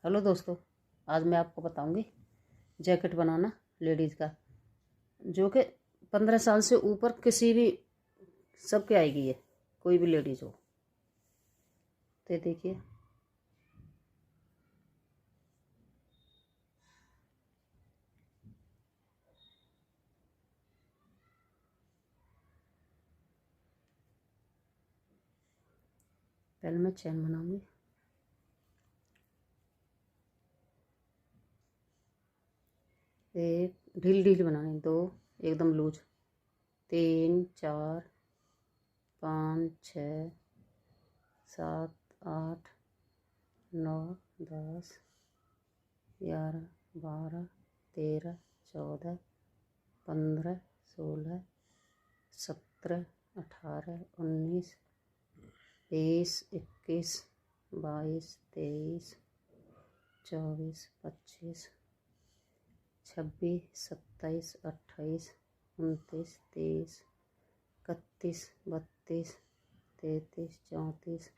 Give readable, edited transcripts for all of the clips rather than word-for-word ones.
Hello दोस्तों, आज मैं आपको बताऊंगी जैकेट बनाना लेडीज़ का, जो कि 15 साल से ऊपर किसी भी सबके आएगी। ये कोई भी लेडीज़ हो तो देखिए। पहले मैं चैन बनाऊंगी। एक ढील ढील बनानी, दो एकदम लूज, 3 4 5 6 7 8 9 10 11 12 13 14 15 16 17 18 19 20 21 22 23 24 25 26 27 28 29 30 31 32 33 34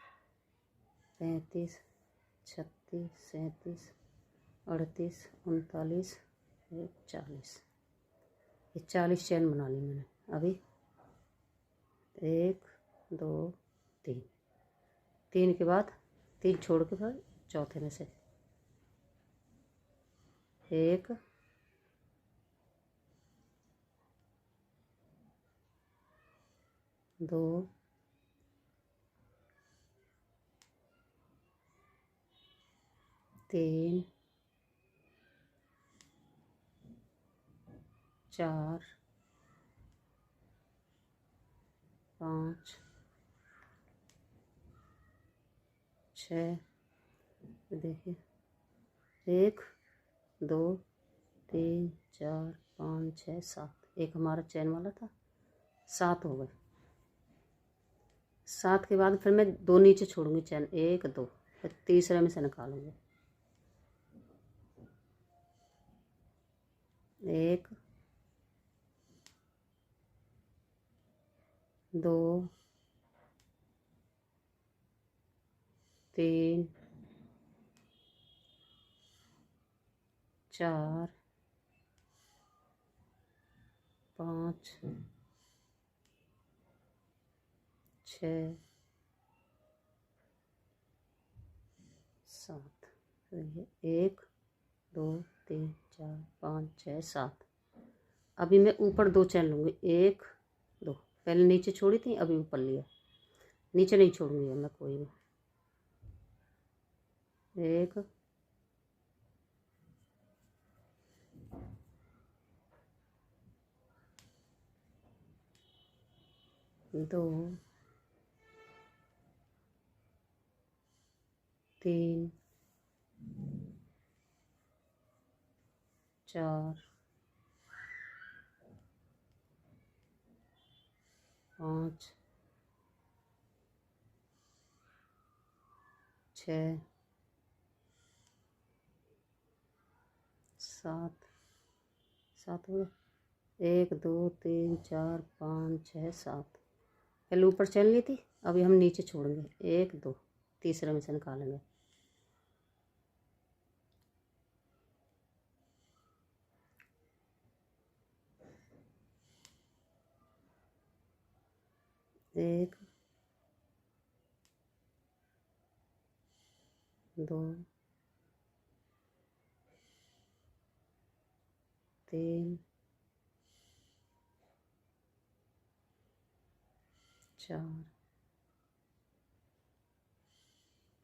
35 36 37 38 39 40। ये 40 चैन बना ली मैंने अभी। 1 2 3, 3 के बाद 3 छोड़ के फिर चौथे में से 1 2 3 4 5 6। देखिए 1 2 3 4 5 6 7। एक हमारा चैन वाला था, 7 हो गए। 7 के बाद फिर मैं 2 नीचे छोड़ूंगी चैन, 1 2, फिर तीसरे में से निकालूंगी। 1 2 3 4 5 6 7। 1 2 3 4 5 6 7। अभी मैं ऊपर 2 चैन लूँगी, 1 2। पहले नीचे छोड़ी थी, अभी ऊपर लिया। नीचे नहीं छोड़ूंगी मैं कोई भी। 1 2 3 4 5 6 7। 7 हो गए। 1 2 3 4 5 6 7। पहले ऊपर चैन ली थी, अभी हम नीचे छोड़ेंगे, 1 2, तीसरे में से निकालेंगे। 1 2 3 4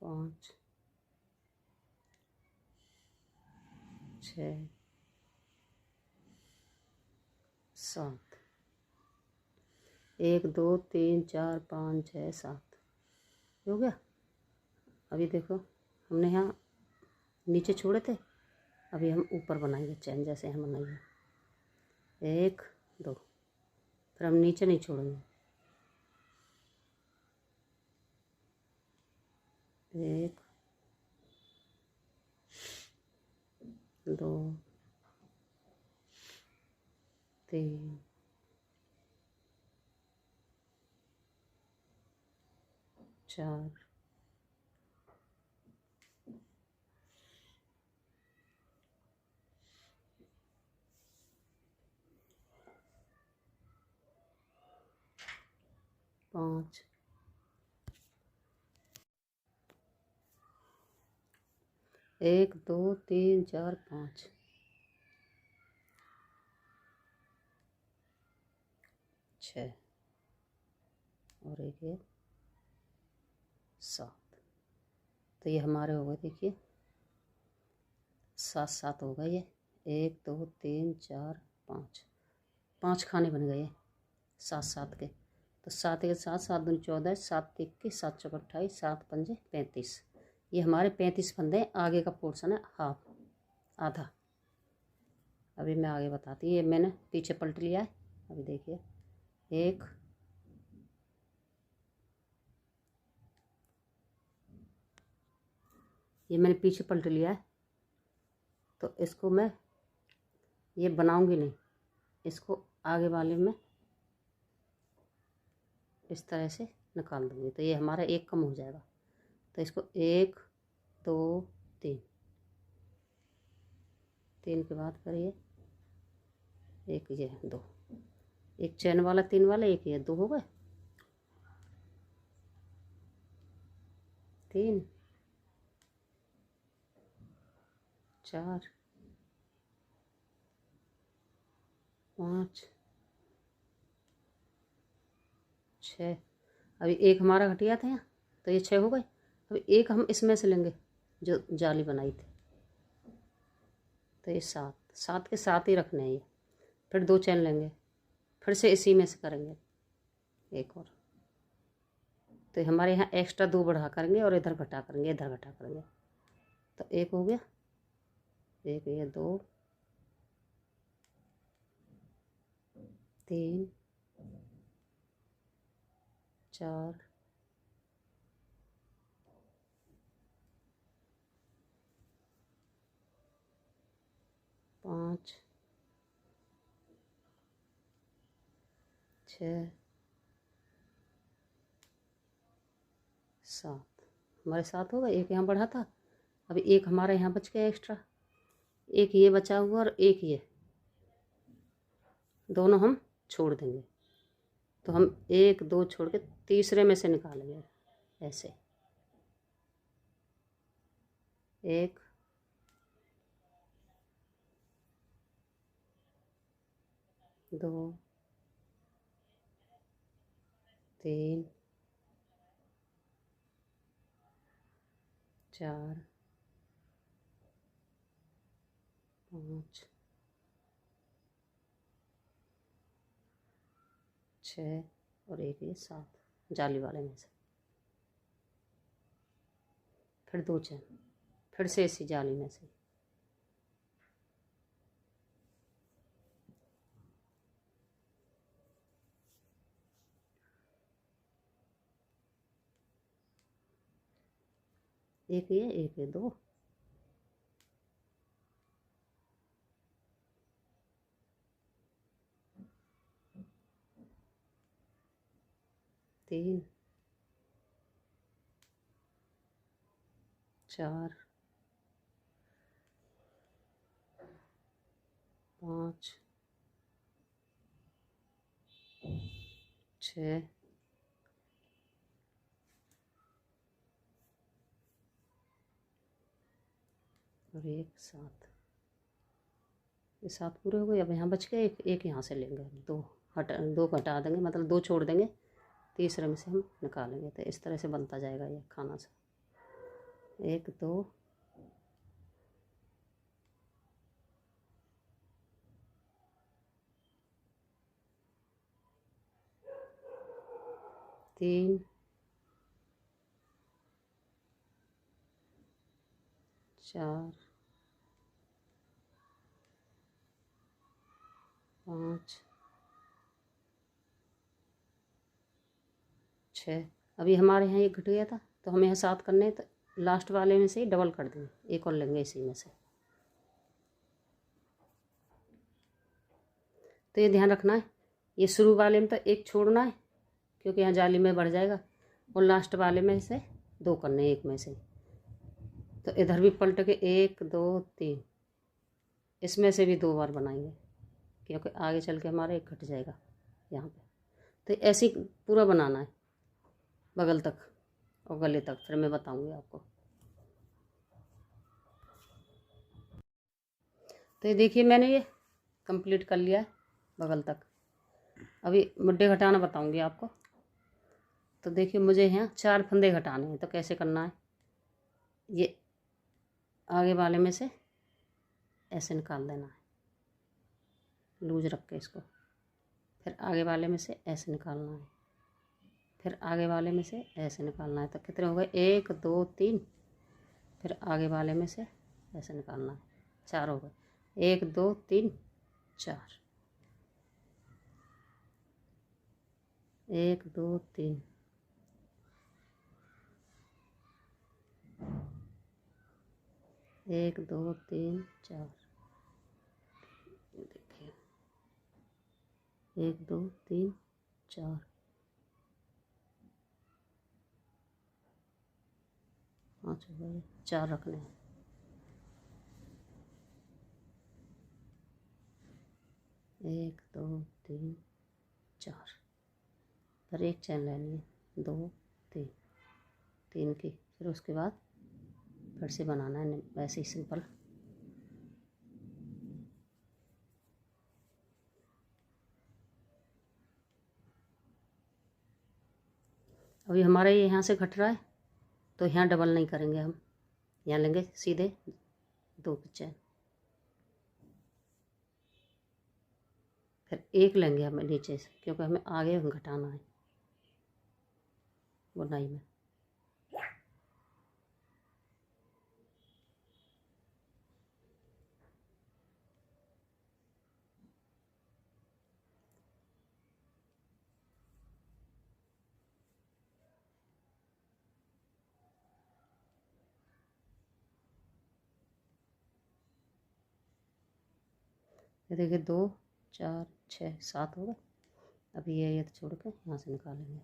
5 6 7। 1 2 3 4 5 6 7 हो गया। अभी देखो, हमने यहाँ नीचे छोड़े थे, अभी हम ऊपर बनाएंगे चैन जैसे हम बनाएंगे। 1 2, फिर हम नीचे नहीं छोड़ेंगे। 1 2 3 4 5 1 2 3 4 5 6 और एक ये 7। तो ये हमारे हो गए, देखिए 7 7 हो गए। ये 1 2 3 4 5 5 खाने बन गए 7 7 के। तो 7 के साथ 7 दूनी 14, 7 21, 7 चौक 28, 7 पंजे 35। ये हमारे 35 फंदे हैं। आगे का पोर्शन है हाफ, आधा। अभी मैं आगे बताती हूँ। ये मैंने पीछे पलट लिया है। अभी देखिए एक, ये मैंने पीछे पलट लिया है। तो इसको मैं ये बनाऊंगी नहीं, इसको आगे वाले में इस तरह से निकाल दूंगी। तो ये हमारा एक कम हो जाएगा। तो इसको 1 2 3, 3 के बाद करिए एक, ये 2, एक चैन वाला 3 वाला, एक ये 2 हो गए। 3 4 5 6। अभी एक हमारा घटिया था यहाँ, तो ये 6 हो गए। अभी एक हम इसमें से लेंगे जो जाली बनाई थी। तो ये 7 7 के साथ ही रखने हैं ये। फिर 2 चैन लेंगे, फिर से इसी में से करेंगे एक और। तो हमारे यहाँ एक्स्ट्रा 2 बढ़ा करेंगे और इधर घटा करेंगे, इधर घटा करेंगे। तो एक हो गया, एक ये 2 3 4 5 6 7। हमारे 7 हो गए। एक यहाँ बढ़ा था, अभी एक हमारा यहाँ बच गया एक्स्ट्रा। एक ये बचा हुआ और एक ये, दोनों हम छोड़ देंगे। तो हम 1 2 छोड़ के तीसरे में से निकालेंगे ऐसे। 1 2 3 4 5 6 और एक ये 7 जाली वाले में से। फिर 2 चैन, फिर से इसी जाली में से। एक ये 2 3 4 5 6 और एक 7। ये 7 पूरे हो गए। अब यहाँ बच गए एक, एक यहाँ से लेंगे, 2 हटा देंगे, मतलब 2 छोड़ देंगे, तीसरे में से हम निकालेंगे। तो इस तरह से बनता जाएगा ये खाना सा। 1 2 3 4 5 6। अभी हमारे यहाँ ये घट गया था, तो हमें यहाँ 7 करने हैं। तो लास्ट वाले में से ही डबल कर देंगे, एक और लेंगे इसी में से। तो ये ध्यान रखना है, ये शुरू वाले में तो एक छोड़ना है क्योंकि यहाँ जाली में बढ़ जाएगा, और लास्ट वाले में से 2 करने, एक में से। तो इधर भी पलट के 1 2 3, इसमें से भी 2 बार बनाएंगे क्योंकि आगे चल के हमारा एक घट जाएगा यहाँ पे। तो ऐसे ही पूरा बनाना है। बगल तक और गले तक, फिर मैं बताऊंगी आपको। तो ये देखिए मैंने ये कंप्लीट कर लिया है बगल तक। अभी मुड्ढे घटाना बताऊंगी आपको। तो देखिए मुझे यहाँ 4 फंदे घटाने हैं, तो कैसे करना है, ये आगे वाले में से ऐसे निकाल देना है, लूज रख के इसको, फिर आगे वाले में से ऐसे निकालना है, फिर आगे वाले में से ऐसे निकालना है। तो कितने हो गए, 1 2 3, फिर आगे वाले में से ऐसे निकालना है, 4 हो गए, 1 2 3 4, 1 2 3, 1 2 3 4, देखिए 1 2 3 4, 5 हो गए, 4 रखने हैं। 1 2 3 4, फिर एक चैन लेनी है, 2 3, 3 की, फिर उसके बाद फिर से बनाना है वैसे ही सिंपल। अभी हमारा ये यहाँ से घट रहा है, तो यहाँ डबल नहीं करेंगे हम, यहाँ लेंगे सीधे 2 की चैन, फिर एक लेंगे हमें नीचे से, क्योंकि हमें आगे घटाना है बुनाई में। ये देखिए 2 4 6 7 हो गए। अभी ये तो छोड़ के यहाँ से निकालेंगे।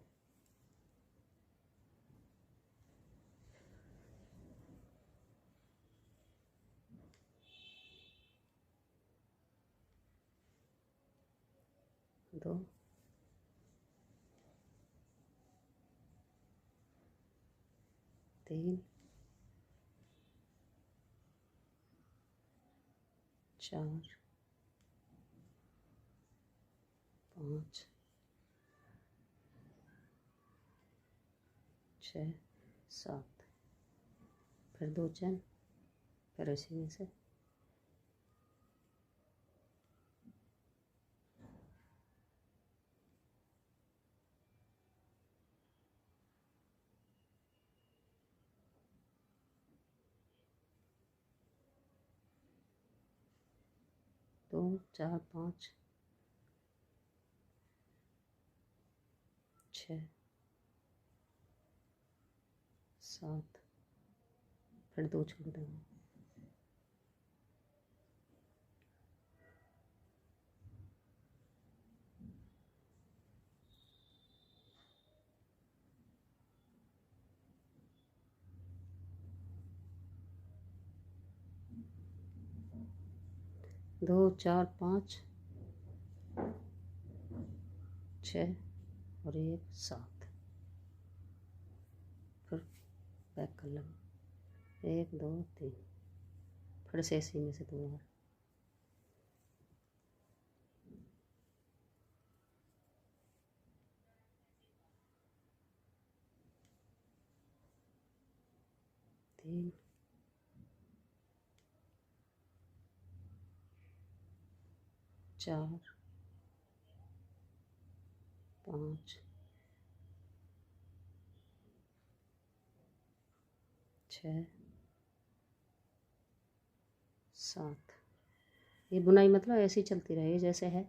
दो, तीन, 4 5 6 7, फिर 2 चैन, फिर इसी में से 2 4 5 6 7, फिर 2 छोड़ देंगे। दो 4 5 6 और 1 7, फिर बैक कर लेंगे, 1 2 3, फिर से इसी में से 2 बार, तीन, 4 5 6 7। ये बुनाई मतलब ऐसे ही चलती रहेगी जैसे है,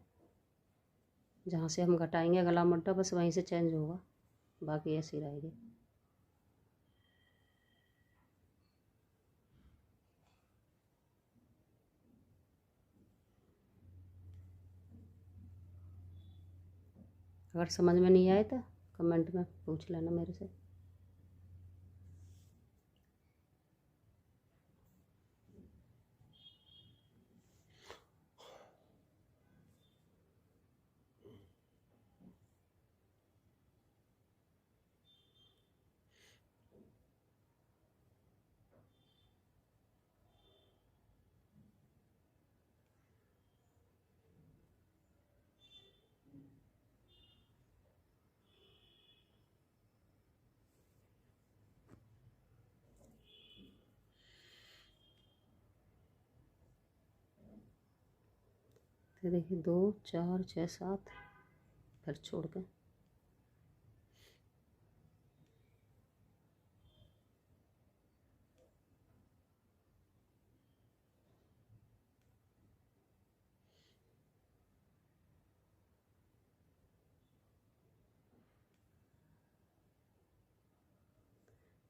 जहाँ से हम घटाएंगे गला मुड्ढा बस वहीं से चेंज होगा, बाकी ऐसी रहेगी। अगर समझ में नहीं आए तो कमेंट में पूछ लेना मेरे से। तो देखिए 2 4 6 7 फिर छोड़ के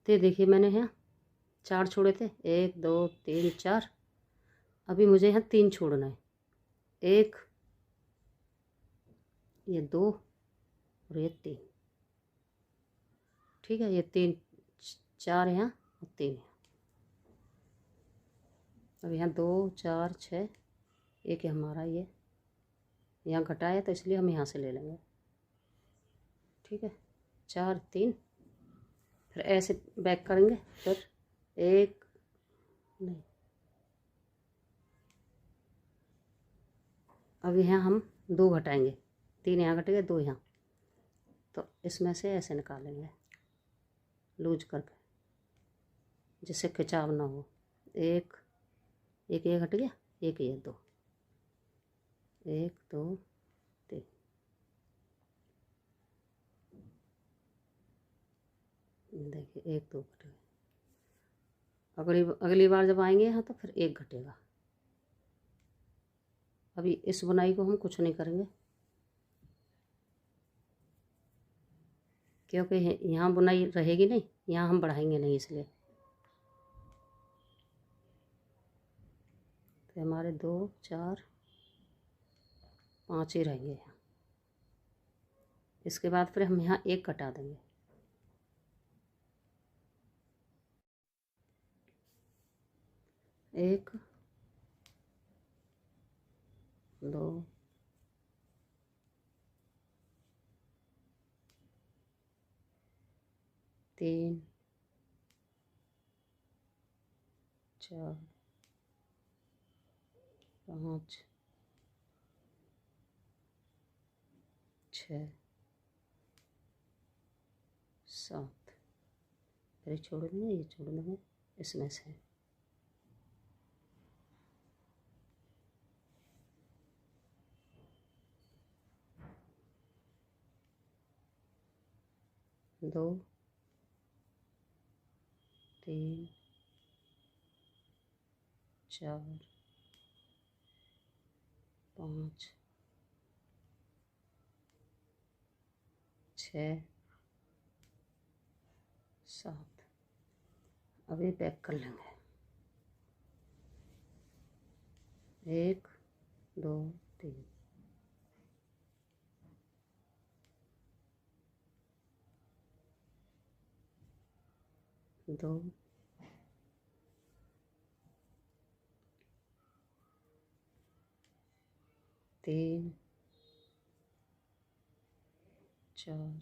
तो देखिए मैंने यहाँ 4 छोड़े थे, 1 2 3 4। अभी मुझे यहाँ 3 छोड़ना है, 1 ये 2 और ये 3। ठीक है, ये 3 4 यहाँ और 3 यहाँ। अब यहाँ 2 4 6 एक हमारा ये यहाँ घटा है तो इसलिए हम यहाँ से ले लेंगे। ठीक है, 4 3 फिर ऐसे बैक करेंगे, फिर 1 नहीं, अब यहाँ हम 2 घटाएंगे, 3 यहाँ घटेंगे 2 यहाँ, तो इसमें से ऐसे निकालेंगे लूज करके जिससे खिंचाव ना हो। 1 1 ये घट गया, 1 ये 2 1 2 3। देखिए 1 2 घट गए। अगली बार जब आएंगे यहाँ तो फिर 1 घटेगा। अभी इस बुनाई को हम कुछ नहीं करेंगे क्योंकि यहाँ बुनाई रहेगी नहीं, यहाँ हम बढ़ाएंगे नहीं, इसलिए तो हमारे 2 4 5 ही रहेंगे यहाँ। इसके बाद फिर हम यहाँ 1 कटा देंगे। 1 2 3 4 5 6 7। फिर छोड़ देंगे, ये छोड़ देंगे इसमें से। दो 3 4 5 6 7। अभी बैक कर लेंगे, 1 2 3 2 3 4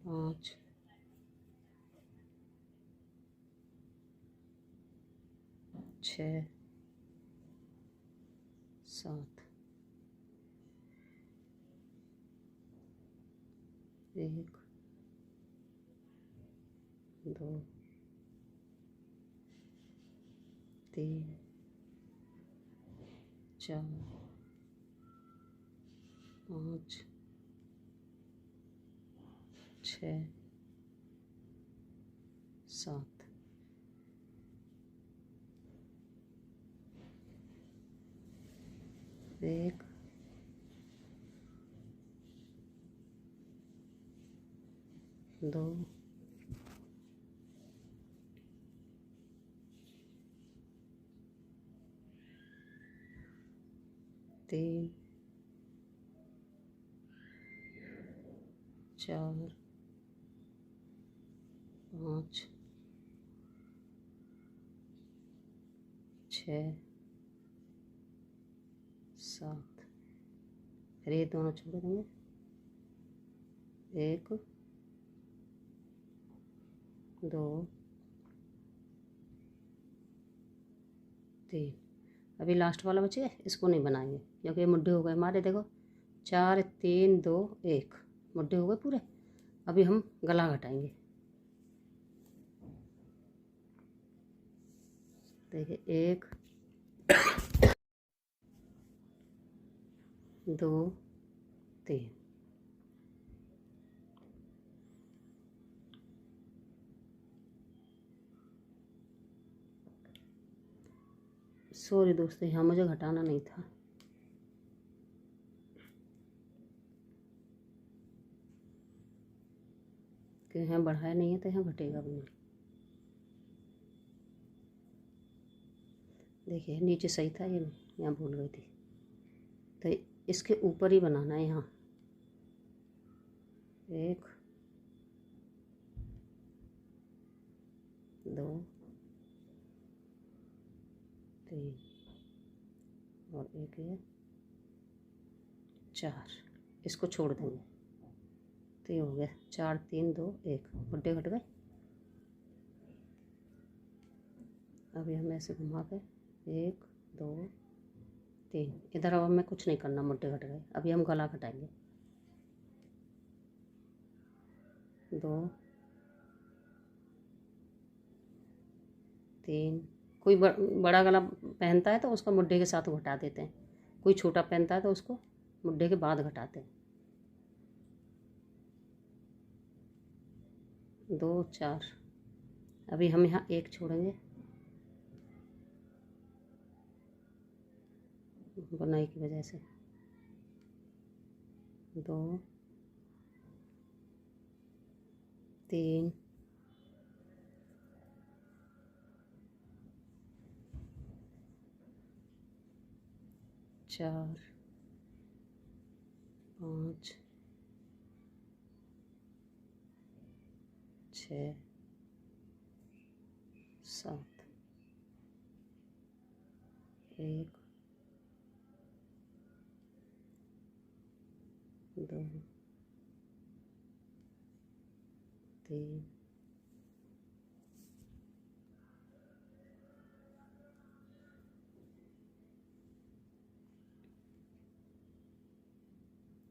5 6 7। 1 2 3 4 5 6 7। 1 2 3 4 5 6 7। फिर ये दोनों छोड़ देंगे, 1 2 3। अभी लास्ट वाला बच गया, इसको नहीं बनाएंगे क्योंकि ये मुड्ढे हो गए हमारे। देखो 4 3 2 1 मुड्ढे हो गए पूरे। अभी हम गला घटाएंगे। देखिए 1 दो, तीन। सॉरी दोस्तों, यहाँ मुझे घटाना नहीं था। कि यहाँ बढ़ाया नहीं है तो यहाँ घटेगा भी नहीं। देखिए नीचे सही था, ये यहाँ भूल गई थी, तो इसके ऊपर ही बनाना है। यहाँ एक, दो, तीन और एक ये चार। इसको छोड़ देंगे तो ये हो गया 4, 3, 2, 1। गुड्डे घट गए। अभी हम ऐसे घुमा के 1, 2, 3 इधर। अब हमें कुछ नहीं करना, मुड्डे घट गए। अभी हम गला घटाएंगे। 2, 3। कोई बड़ा गला पहनता है तो उसका मुड्डे के साथ घटा देते हैं, कोई छोटा पहनता है तो उसको मुड्डे के बाद घटाते हैं। 2, 4। अभी हम यहाँ 1 छोड़ेंगे बुनाई की वजह से। 2, 3, 4, 5, 6, 7। 1, 2, 3,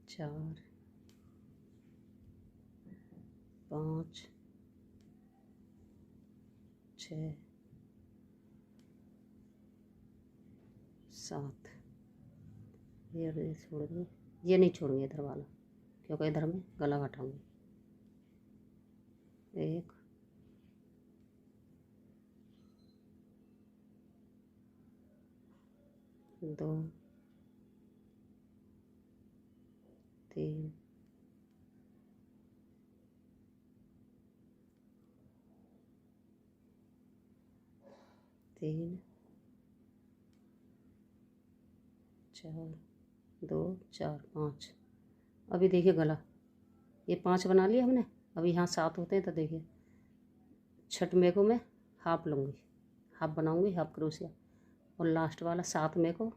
4, 5, 6, 7। ये छोड़ देंगे, ये नहीं छोड़ेंगे इधर वाला, क्योंकि इधर में गला घटाऊंगी। 1, 2, 3, 3, 4, 2, 4, 5। अभी देखिए गला, ये 5 बना लिया हमने। अभी यहाँ 7 होते हैं तो देखिए छठवें को मैं हाफ लूँगी, हाफ बनाऊँगी, हाफ क्रोशिया। और लास्ट वाला 7 में को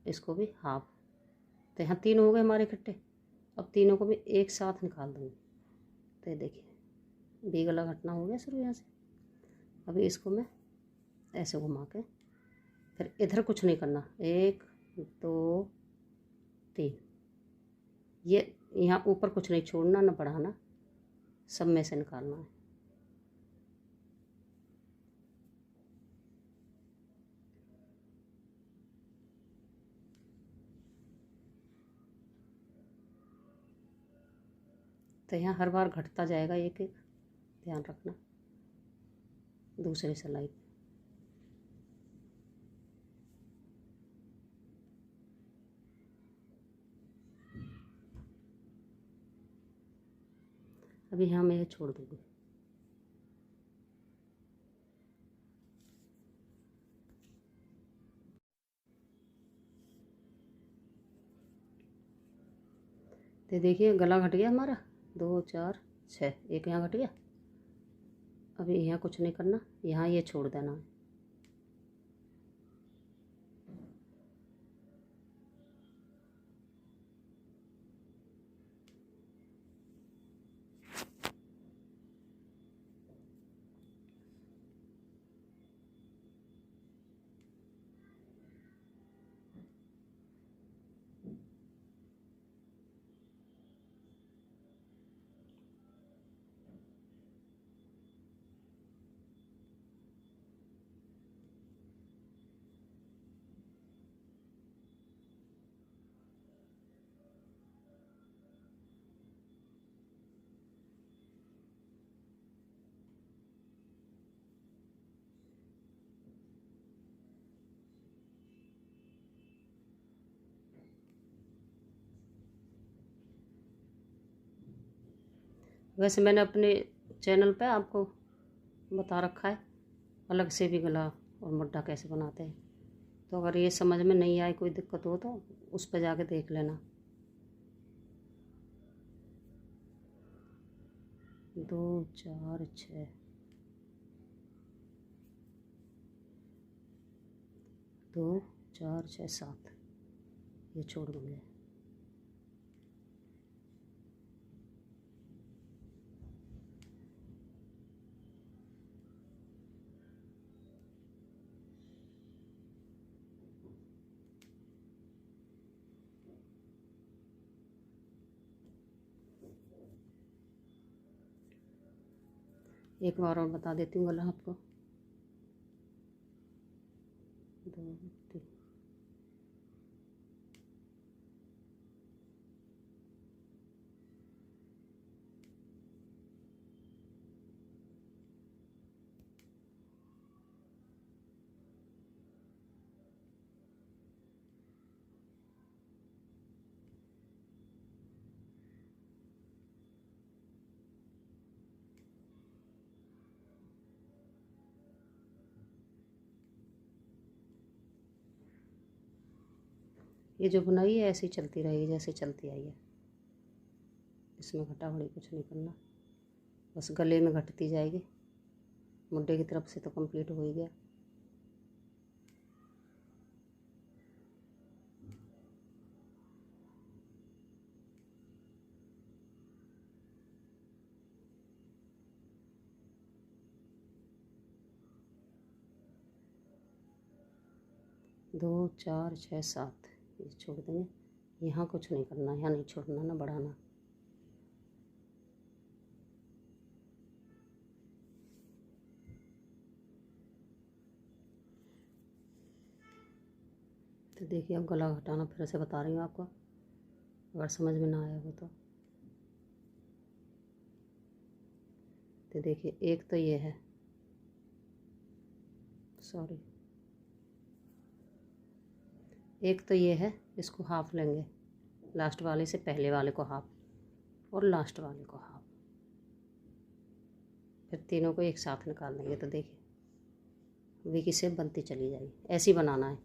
इसको भी हाफ। तो यहाँ 3 हो गए हमारे इकट्ठे। अब तीनों को भी एक साथ निकाल दूँगी। तो ये देखिए बी गला घटना हो गया शुरू यहाँ से। अभी इसको मैं ऐसे घुमा के फिर इधर कुछ नहीं करना। 1, 2, 3। ये यहाँ ऊपर कुछ नहीं छोड़ना, ना बढ़ाना, सब में से निकालना है। तो यहाँ हर बार घटता जाएगा एक एक, ध्यान रखना। दूसरी सिलाई अभी यहाँ मैं ये छोड़ दूँगी। तो देखिए गला घट गया हमारा। 2, 4, 6, एक यहाँ घट गया। अभी यहाँ कुछ नहीं करना, यहाँ ये छोड़ देना है। वैसे मैंने अपने चैनल पे आपको बता रखा है अलग से भी गला और मुड्ढा कैसे बनाते हैं, तो अगर ये समझ में नहीं आए, कोई दिक्कत हो तो उस पर जाके देख लेना। 2 4 6 2 4 6 7 ये छोड़ दूँगे। एक बार और बता देती हूँ गला आपको। 2 3 ये जो बुनाई है ऐसे ही चलती रहेगी जैसे चलती आई है, इसमें घटा बढ़ी कुछ नहीं करना, बस गले में घटती जाएगी। मुड्ढे की तरफ से तो कंप्लीट हो ही गया। दो 4 6 7 ये छोड़ देंगे। यहाँ कुछ नहीं करना, यहाँ नहीं छोड़ना ना बढ़ाना। तो देखिए अब गला घटाना फिर से बता रही हूँ आपको, अगर समझ में ना आया हो तो देखिए एक तो ये है, सॉरी, एक तो ये है, इसको हाफ लेंगे, लास्ट वाले से पहले वाले को हाफ और लास्ट वाले को हाफ, फिर तीनों को एक साथ निकाल देंगे। तो देखिए वी की शेप बनती चली जाएगी। ऐसे ही बनाना है,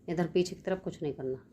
इधर पीछे की तरफ कुछ नहीं करना।